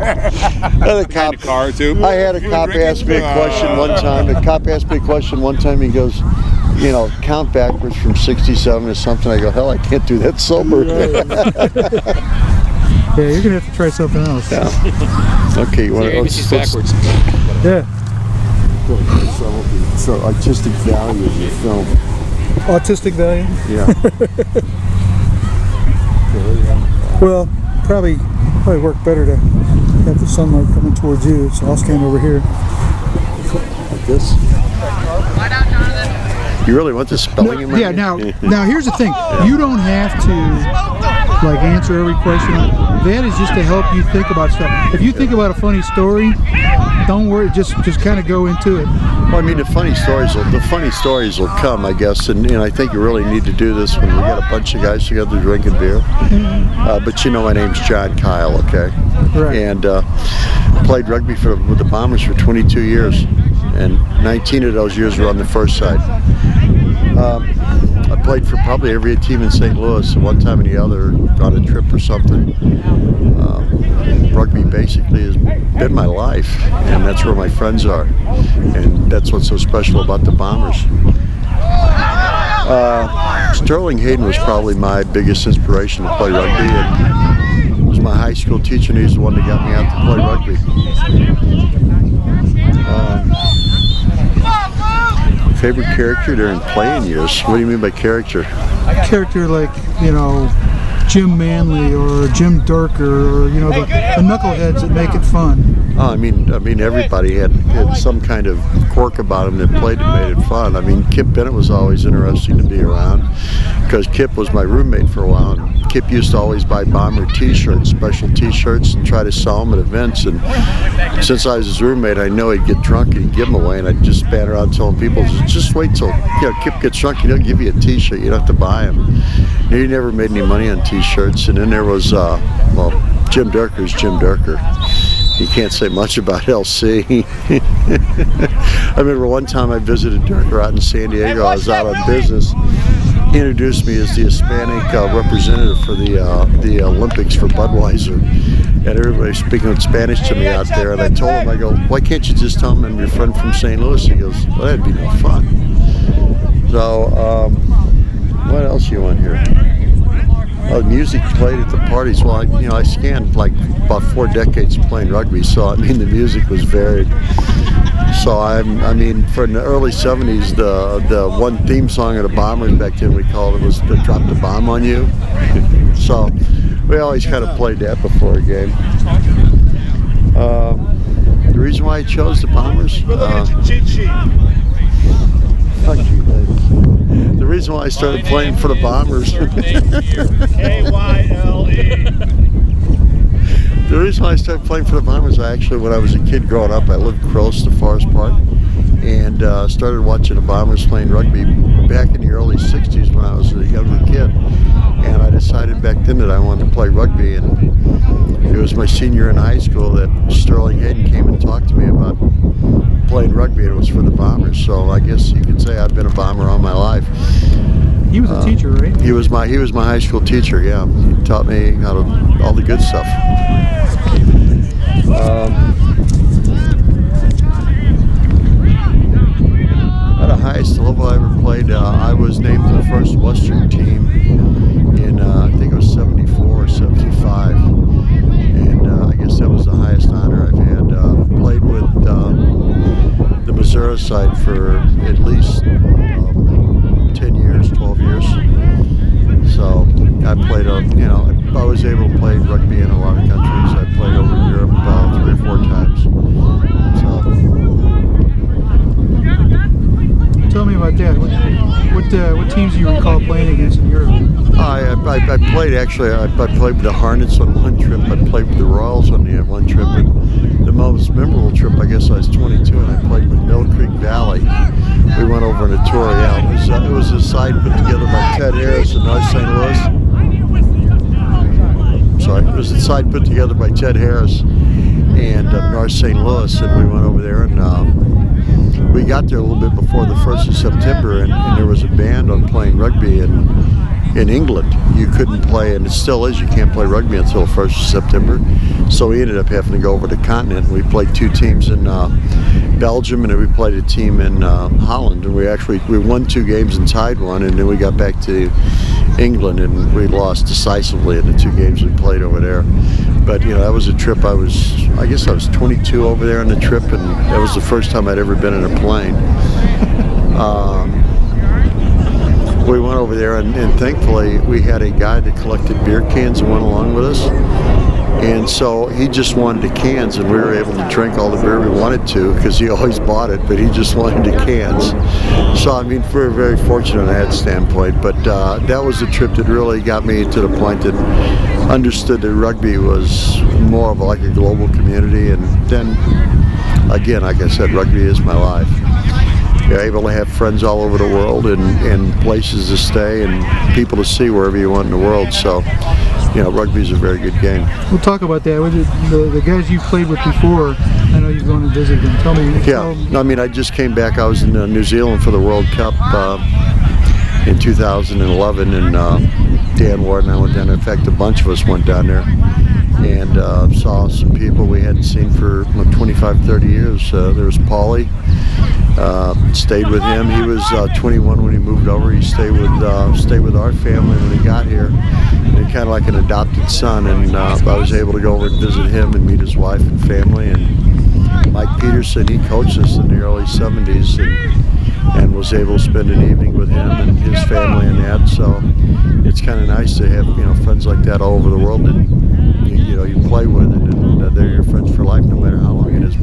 a cop, car too. I had a cop ask me a question one time. A cop asked me a question one time. He goes, you know, count backwards from 67 to something. I go, hell, I can't do that sober. Yeah, you're gonna have to try something else. Yeah. Okay, you want to backwards. Yeah. So artistic value of your film. Autistic value? Yeah. Well, probably work better to have the sunlight coming towards you, so I'll stand over here. Like this. You really want this spelling in my Yeah, now here's the thing. You don't have to like answer every question. That is just to help you think about stuff. If you think about a funny story, don't worry, just kind of go into it. Well, I mean, the funny stories will come, I guess, and I think you really need to do this when we got a bunch of guys together drinking beer. But you know, my name's John Kyle, okay? Right. And played rugby with the Bombers for 22 years, and 19 of those years were on the first side. I played for probably every team in St. Louis, one time or the other, on a trip or something. Rugby basically has been my life, and that's where my friends are, and that's what's so special about the Bombers. Sterling Hayden was probably my biggest inspiration to play rugby, and he was my high school teacher, and he's the one that got me out to play rugby. Favorite character during playing years? What do you mean by character? Character like, you know, Jim Manley or Jim Durker, or you know, the knuckleheads that make it fun. Oh, I mean, everybody had some kind of quirk about him that played and made it fun. I mean, Kip Bennett was always interesting to be around because Kip was my roommate for a while. And Kip used to always buy Bomber T-shirts, special T-shirts, and try to sell them at events. And since I was his roommate, I know he'd get drunk and he'd give them away. And I'd just span around telling people, just wait till Kip gets drunk, he'll give you a T-shirt. You don't have to buy them. And he never made any money on T-shirts. And then there was, Jim Durker's Jim Durker. You can't say much about LC. I remember one time I visited Durker out in San Diego. I was out on business. He introduced me as the Hispanic representative for the Olympics for Budweiser. And everybody was speaking Spanish to me out there. And I told him, I go, why can't you just tell him I'm your friend from St. Louis? He goes, well, that'd be no fun. So, what else you want here? Music played at the parties. Well, I scanned like about 4 decades of playing rugby, so I mean the music was varied. So I mean, for the early '70s, the one theme song of the Bombers back then we called it was the "Drop the Bomb on You." So we always kind of played that before a game. The reason why I chose the Bombers. Fuck you, ladies. The reason why I started playing for the Bombers. The reason why I started playing for the Bombers, when I was a kid growing up, I lived close to Forest Park, and started watching the Bombers playing rugby back in the early '60s when I was a younger kid. And I decided back then that I wanted to play rugby, and it was my senior in high school that Sterling Hayden came and talked to me about playing rugby, and it was for the Bombers. So I guess you could say I've been a Bomber all my life. He was a teacher, right? He was my high school teacher. Yeah, he taught me all the good stuff. At the highest level I ever played, I was named to the first Western team in I think it was '74 or '75, and I guess that was the highest honor I've had. Played with the Missouri side for at least 10 years, 12 years. So I played I was able to play rugby in a lot of countries. I played over in Europe 3 or 4 times. So tell me about that. What teams do you recall playing against in Europe? I played I played with the Hornets on one trip. I played with the Royals on the one trip. And the most memorable trip, I guess I was 22, and I played with Mill Creek Valley. We went over on a tour. Yeah, it was a side put together by Ted Harris in North St. Louis. Sorry, it was a side put together by Ted Harris and North St. Louis, and we went over there, and we got there a little bit before the 1st of September, and there was a band on playing rugby, and in England, you couldn't play, and it still is, you can't play rugby until 1st of September. So we ended up having to go over to the continent. We played 2 teams in Belgium, and then we played a team in Holland, and we won 2 games and tied 1, and then we got back to England and we lost decisively in the 2 games we played over there. But that was a trip. I guess I was 22 over there on the trip, and that was the first time I'd ever been in a plane. We went over there, and thankfully we had a guy that collected beer cans and went along with us. And so he just wanted the cans, and we were able to drink all the beer we wanted to because he always bought it, but he just wanted the cans. So, we were very fortunate on that standpoint. But that was a trip that really got me to the point that understood that rugby was more of like a global community. And then, again, like I said, rugby is my life. You're able to have friends all over the world and places to stay and people to see wherever you want in the world. So, rugby is a very good game. We'll talk about that. The guys you played with before, I know you've gone and visited them. Tell me. Yeah, I just came back. I was in New Zealand for the World Cup in 2011, and Dan Ward and I went down there. In fact, a bunch of us went down there and saw some people we hadn't seen for 25, 30 years. There was Paulie. Stayed with him. He was 21 when he moved over. He stayed with our family when he got here. And kind of like an adopted son. And I was able to go over and visit him and meet his wife and family. And Mike Peterson, he coached us in the early 70s and was able to spend an evening with him and his family and that. So it's kind of nice to have friends like that all over the world that you play with, and they're your friends for life no matter how long it is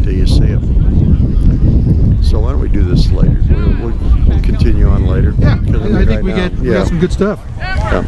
till you see them. So why don't we do this later? We'll continue on later. Yeah, I think we got some good stuff. Yeah.